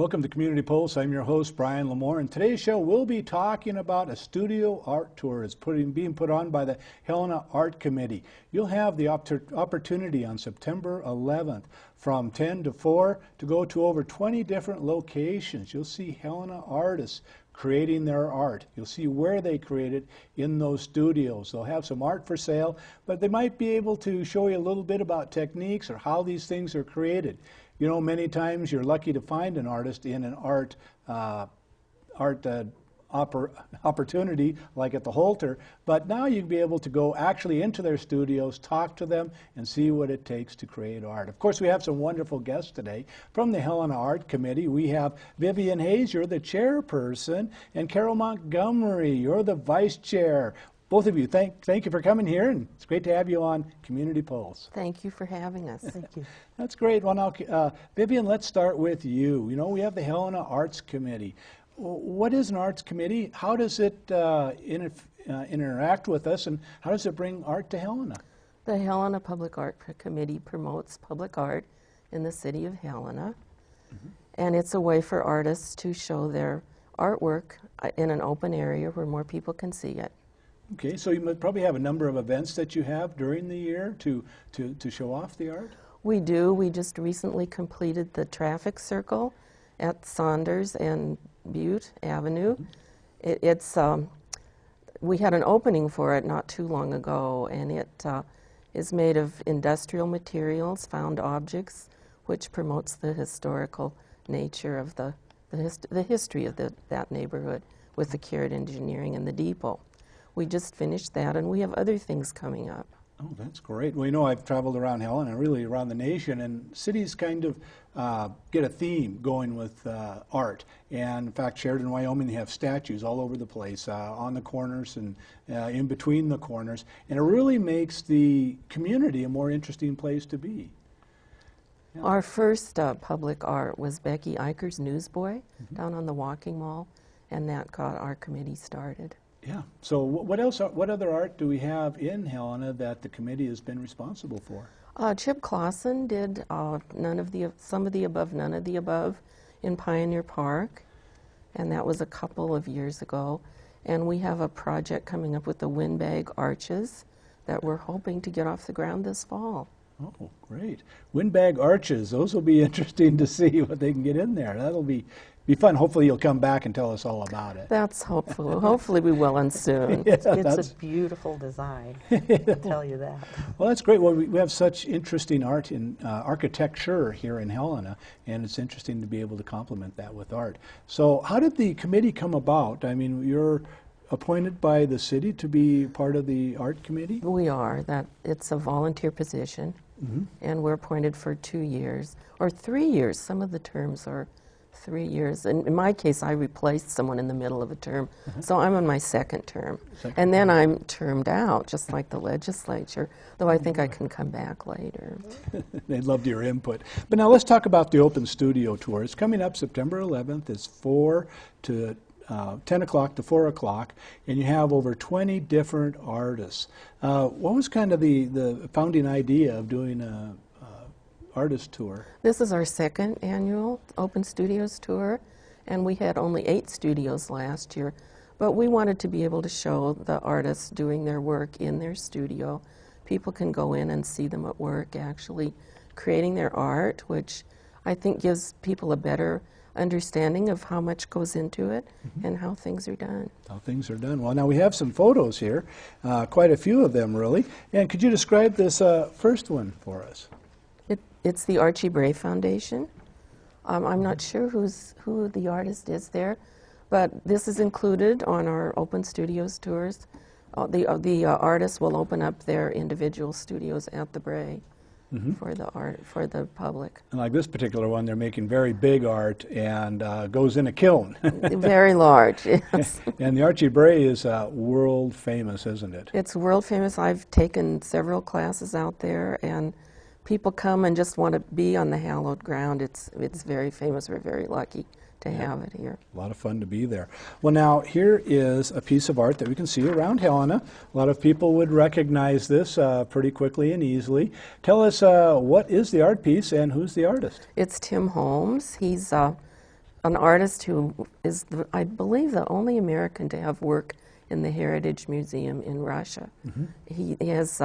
Welcome to Community Pulse. I'm your host, Brian Lamour, and today's show we'll be talking about a studio art tour. It's being put on by the Helena Art Committee. You'll have the opportunity on September 11th from 10 to 4 to go to over 20 different locations. You'll see Helena artists creating their art. You'll see where they created in those studios. They'll have some art for sale, but they might be able to show you a little bit about techniques or how these things are created. You know, many times you're lucky to find an artist in an art opportunity like at the Holter, but now you'll be able to go actually into their studios, talk to them, and see what it takes to create art. Of course, we have some wonderful guests today from the Helena Art Committee. We have Vivian Hayes, you're the chairperson, and Carol Montgomery, you're the vice chair. Both of you, thank you for coming here, and it's great to have you on Community Pulse. Thank you for having us. Thank you. That's great. Well, now, Vivian, let's start with you. You know, we have the Helena Arts Committee. What is an arts committee? How does it interact with us, and how does it bring art to Helena? The Helena Public Art Committee promotes public art in the city of Helena, and it's a way for artists to show their artwork in an open area where more people can see it. Okay, so you must probably have a number of events that you have during the year to show off the art? We do. We just recently completed the traffic circle at Saunders and Butte Avenue. We had an opening for it not too long ago, and it is made of industrial materials, found objects, which promotes the historical nature of the history of that neighborhood with the Carrot Engineering and the depot. We just finished that, and we have other things coming up. Oh, that's great. Well, you know, I've traveled around Helena, really around the nation, and cities kind of get a theme going with art. And in fact, Sheridan, Wyoming, they have statues all over the place, on the corners and in between the corners. And it really makes the community a more interesting place to be. Yeah. Our first public art was Becky Eicher's Newsboy down on the Walking Mall, and that got our committee started. Yeah. So what other art do we have in Helena that the committee has been responsible for? Chip Clausen did some of the above, none of the above in Pioneer Park, and that was a couple of years ago. And we have a project coming up with the windbag arches that we're hoping to get off the ground this fall. Oh, great. Windbag arches, those will be interesting to see what they can get in there. That'll be fun. Hopefully you'll come back and tell us all about it. That's hopeful. Hopefully we will, and soon. Yeah, it's a beautiful design, I can tell you that. Well, that's great. Well, we have such interesting art in architecture here in Helena, and it's interesting to be able to complement that with art. So how did the committee come about? I mean, you're appointed by the city to be part of the art committee? We are. It's a volunteer position, and we're appointed for 2 years, or 3 years. Some of the terms are 3 years. And in my case, I replaced someone in the middle of a term, so I'm on my second term. And then I'm termed out, just like the legislature, though I think I can come back later. They loved your input. But now let's talk about the Open Studio Tour. It's coming up September 11th. It's 10 o'clock to 4 o'clock, and you have over 20 different artists. What was kind of the founding idea of doing a artist tour? This is our second annual Open Studios tour, and we had only 8 studios last year, but we wanted to be able to show the artists doing their work in their studio. People can go in and see them at work actually creating their art, which I think gives people a better understanding of how much goes into it and how things are done. How things are done. Well, now we have some photos here, quite a few of them really. And could you describe this first one for us? It's the Archie Bray Foundation. I'm not sure who the artist is there, but this is included on our Open Studios tours. The artists will open up their individual studios at the Bray for the public. And like this particular one, they're making very big art and goes in a kiln. Very large, yes. And the Archie Bray is world famous, isn't it? It's world famous. I've taken several classes out there, and people come and just want to be on the hallowed ground. It's very famous. We're very lucky to have it here. A lot of fun to be there. Well, now here is a piece of art that we can see around Helena. A lot of people would recognize this pretty quickly and easily. Tell us what is the art piece and who's the artist? It's Tim Holmes. He's an artist who is, I believe, the only American to have work in the Heritage Museum in Russia. He has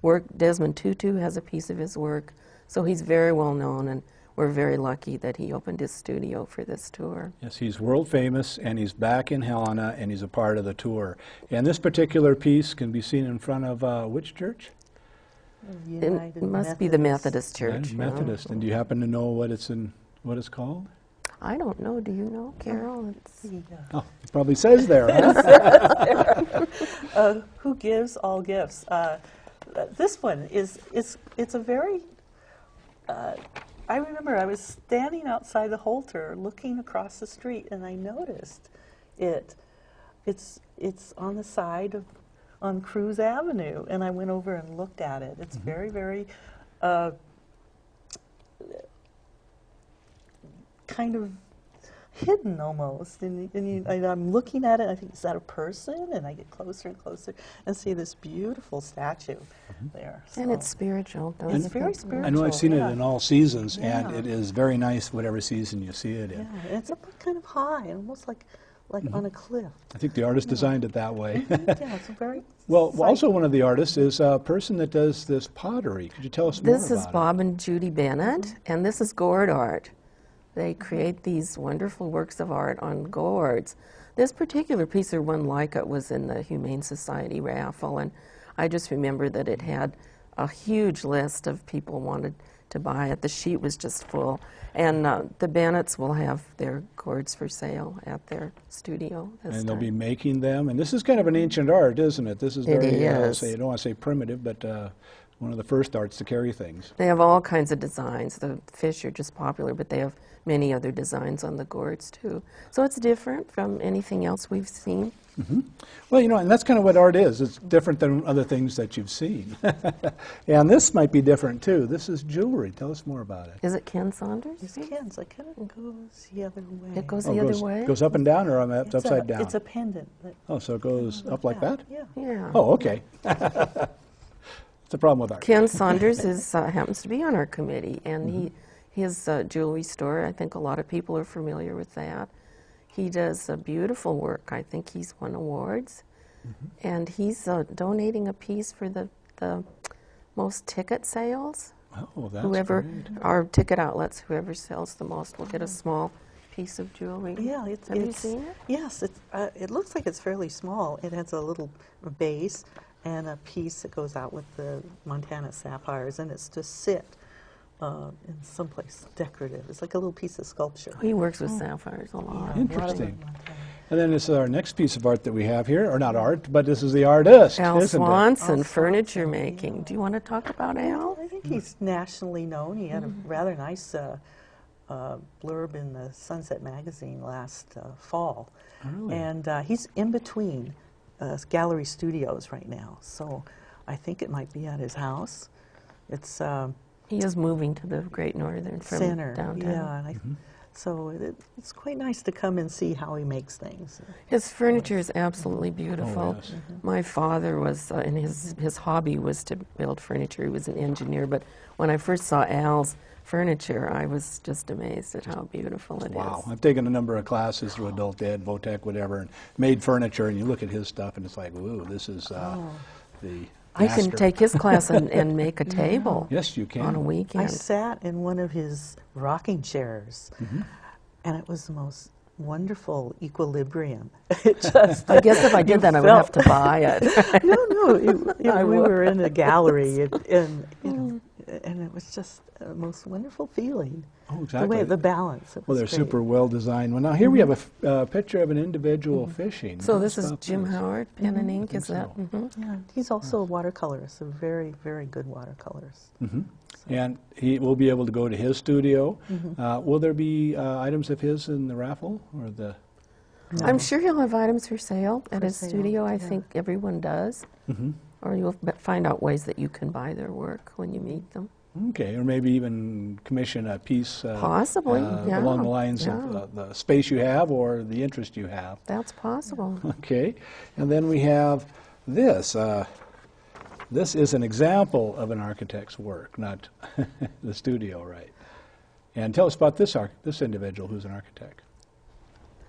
work, Desmond Tutu has a piece of his work, so he's very well known, and we're very lucky that he opened his studio for this tour. Yes, he's world famous, and he's back in Helena, and he's a part of the tour. And this particular piece can be seen in front of which church? It must be the Methodist Church. Yeah, Methodist. And do you happen to know what it's called? I don't know. Do you know, Carol? Oh, it probably says there, huh? Who gives all gifts? This one it's a very. I remember I was standing outside the Holter, looking across the street, and I noticed it. It's on the side of on Cruz Avenue, and I went over and looked at it. It's very, very kind of hidden almost, and I'm looking at it, I think, is that a person? And I get closer and closer and see this beautiful statue there. And it's spiritual, don't It's you very think? spiritual. I know I've seen yeah. it in all seasons, and Yeah. it is very nice whatever season you see it in. Yeah, and it's up kind of high, almost like on a cliff. I think the artist designed it that way. Yeah, it's a very Well, sight- also one of the artists is a person that does this pottery. Could you tell us more This about is it? Bob and Judy Bennett, and this is gourd art. They create these wonderful works of art on gourds. This particular piece, or one like it, was in the Humane Society raffle, and I just remember that it had a huge list of people wanted to buy it. The sheet was just full, and the Bennetts will have their gourds for sale at their studio this And they'll time. be making them. And this is kind of an ancient art, isn't it? This is It very, is. I don't want to say primitive, but one of the first arts to carry things. They have all kinds of designs. The fish are just popular, but they have many other designs on the gourds too. So it's different from anything else we've seen. Well, you know, and that's kind of what art is. It's different than other things that you've seen. And this might be different too. This is jewelry. Tell us more about it. Is it Ken Saunders? It's Ken's. It kind of goes the other way. It goes Oh, the other way? Goes up and down, or It's upside down? It's a pendant. Oh, so it goes up like that? Yeah. Yeah. Oh, okay. It's a problem with art. Ken Saunders is happens to be on our committee, and his jewelry store, I think a lot of people are familiar with that. He does beautiful work. I think he's won awards, and he's donating a piece for the most ticket sales. Oh, that's Whoever, great. our ticket outlets, whoever sells the most will get a small piece of jewelry. Yeah, Have you seen it? Yes, it looks like it's fairly small. It has a little base and a piece that goes out with the Montana sapphires, and it's to sit in someplace decorative. It's like a little piece of sculpture. He works with sapphires a lot. Yeah, a lot of Interesting. Montana. And then this is our next piece of art that we have here, or not art, but this is the artist, Al isn't it? Swanson, Al furniture Swanson, making. yeah. Do you want to talk about Al? I think he's nationally known. He had a rather nice blurb in the Sunset magazine last fall. Really? And he's in between gallery studios right now, so I think it might be at his house. It's He is moving to the Great Northern from center, downtown. yeah, and so it's quite nice to come and see how he makes things. His furniture is absolutely beautiful. Oh, yes. My father was, and his hobby was to build furniture. He was an engineer, but when I first saw Al's furniture, I was just amazed at how beautiful it is. Wow. I've taken a number of classes through adult ed, VOTEC, whatever, and made furniture, and you look at his stuff, and it's like, ooh, this is the I can master. take his class and make a table Yes, you can. on a weekend. I sat in one of his rocking chairs, and it was the most wonderful equilibrium. It just, I guess if I did that, I would have to buy it. no, we would. were in a gallery, and it was just a most wonderful feeling. Oh, The exactly. way, the balance. It Well, was they're great. super well designed. Well, now here we have a picture of an individual fishing. So Tell this us is about Jim this. Howard, pen and ink, think is that? so. Mhm. Yeah, he's also a watercolorist, a very, very good watercolorist. And he will be able to go to his studio. Will there be items of his in the raffle, or the? I'm sure he'll have items for sale at For his sale, studio. I yeah. think everyone does. Or you'll find out ways that you can buy their work when you meet them. Okay, or maybe even commission a piece Possibly, yeah, along the lines yeah. of the space you have or the interest you have. That's possible. Okay, and then we have this. This is an example of an architect's work, not the studio, right? And tell us about this individual who's an architect.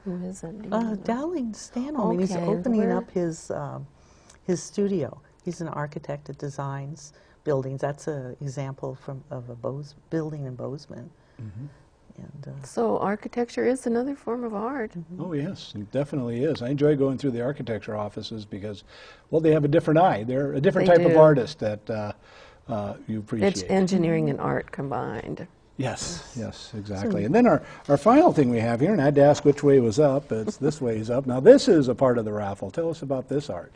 Who is it? Do you know? Dowling Stanholm. He's Okay, opening where- up his studio. He's an architect that designs buildings. That's an example of a building in Bozeman. And So architecture is another form of art. Oh, yes, it definitely is. I enjoy going through the architecture offices because, well, they have a different eye. They're a different They type of do. artist that you appreciate. It's engineering and art combined. Yes, yes, exactly. And then our final thing we have here, and I had to ask which way was up. It's this way is up. Now, this is a part of the raffle. Tell us about this art.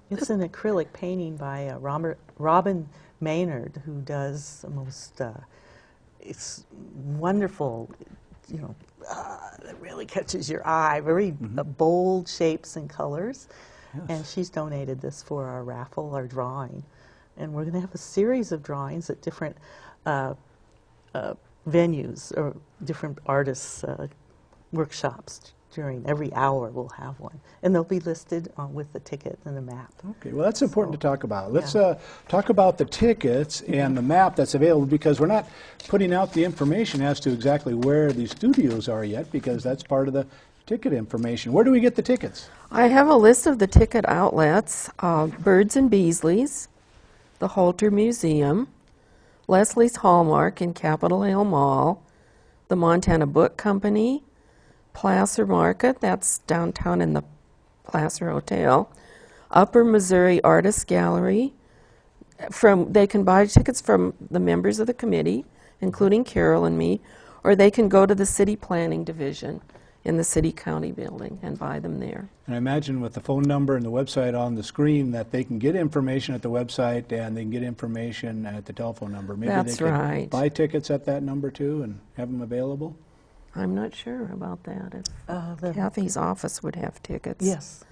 it's an acrylic painting by Robin Maynard, who does the most it's wonderful, it really catches your eye, very bold shapes and colors. Yes. And she's donated this for our raffle, our drawing. And we're going to have a series of drawings at different venues or different artists' workshops. During every hour we'll have one. And they'll be listed with the ticket and the map. Okay, well, that's important to talk about. Let's talk about the tickets and the map that's available, because we're not putting out the information as to exactly where these studios are yet, because that's part of the ticket information. Where do we get the tickets? I have a list of the ticket outlets: Birds and Beasley's, the Holter Museum, Leslie's Hallmark in Capitol Hill Mall, the Montana Book Company, Placer Market, that's downtown in the Placer Hotel, Upper Missouri Artists Gallery. They can buy tickets from the members of the committee, including Carol and me, or they can go to the City Planning Division in the City County Building and buy them there. And I imagine with the phone number and the website on the screen that they can get information at the website and they can get information at the telephone number. Maybe That's they can right. buy tickets at that number too and have them available? I'm not sure about that. The- Kathy's office would have tickets. Yes.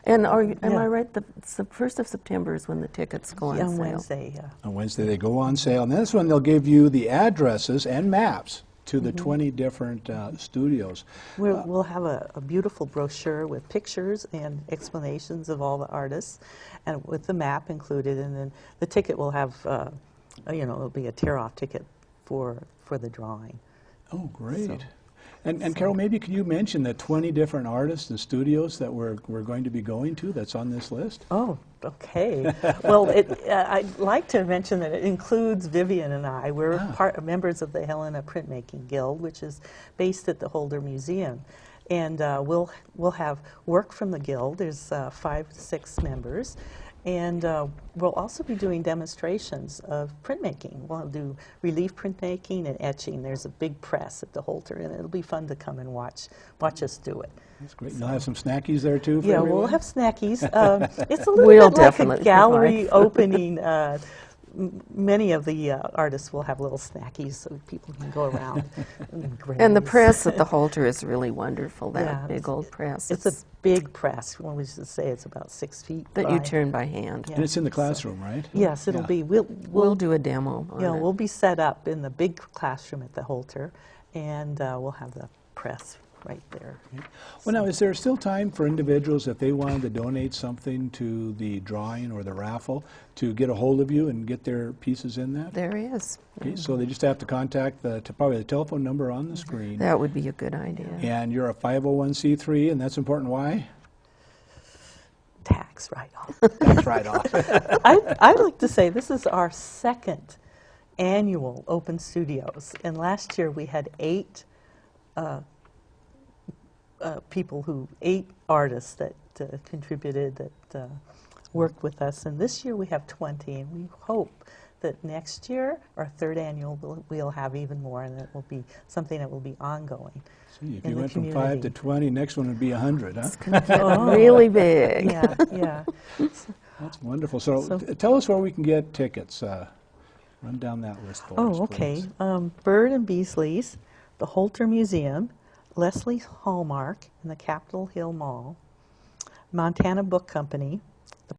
And am Yeah. I right? The 1st of September is when the tickets go on On sale. Wednesday, yeah. On Wednesday they go on sale. And this one they'll give you the addresses and maps to the 20 different studios. We'll have a beautiful brochure with pictures and explanations of all the artists, and with the map included. And then the ticket will have, it'll be a tear-off ticket for the drawing. Oh, great. So- And Carol, maybe could you mention the 20 different artists and studios that we're going to be going to that's on this list? Oh, okay. Well, I'd like to mention that it includes Vivian and I. We're members of the Helena Printmaking Guild, which is based at the Holder Museum. And we'll have work from the Guild. There's 5 to 6 members. And we'll also be doing demonstrations of printmaking. We'll do relief printmaking and etching. There's a big press at the Holter, and it'll be fun to come and watch us do it. That's great. And you'll have some snackies there too for Yeah, everyone? we'll have snackies. It's a little We'll bit like a definitely gallery provide. opening. Many of the artists will have little snackies so people can go around and graze. And the press at the Holter is really wonderful, that Yeah, big old press. It's a big press. When we should say it's about 6 feet that you by- turn by hand. Yeah. And it's in the classroom, right? Yes, it'll Yeah. be. We'll We'll do a demo on it. we'll be set up in the big classroom at the Holter, and we'll have the press right there. Well, now, is there still time for individuals, if they wanted to donate something to the drawing or the raffle, to get a hold of you and get their pieces in that? There is. Okay, so they just have to contact probably the telephone number on the screen. That would be a good idea. And you're a 501c3, and that's important. Why? Tax write-off. That's right off. I'd like to say this is our 2nd annual Open Studios, and last year we had 8 8 artists that contributed, that worked with us, and this year we have 20, and we hope that next year, our 3rd annual, we'll have even more, and it will be something that will be ongoing. See, if in you the went from 5 to community. 20, next one would be 100, huh? It's going to get Oh. really big. Yeah, yeah. That's wonderful. So, So- tell us where we can get tickets. Run down that list for us, Oh, okay. please. Bird and Beasley's, the Holter Museum, Leslie's Hallmark in the Capitol Hill Mall, Montana Book Company,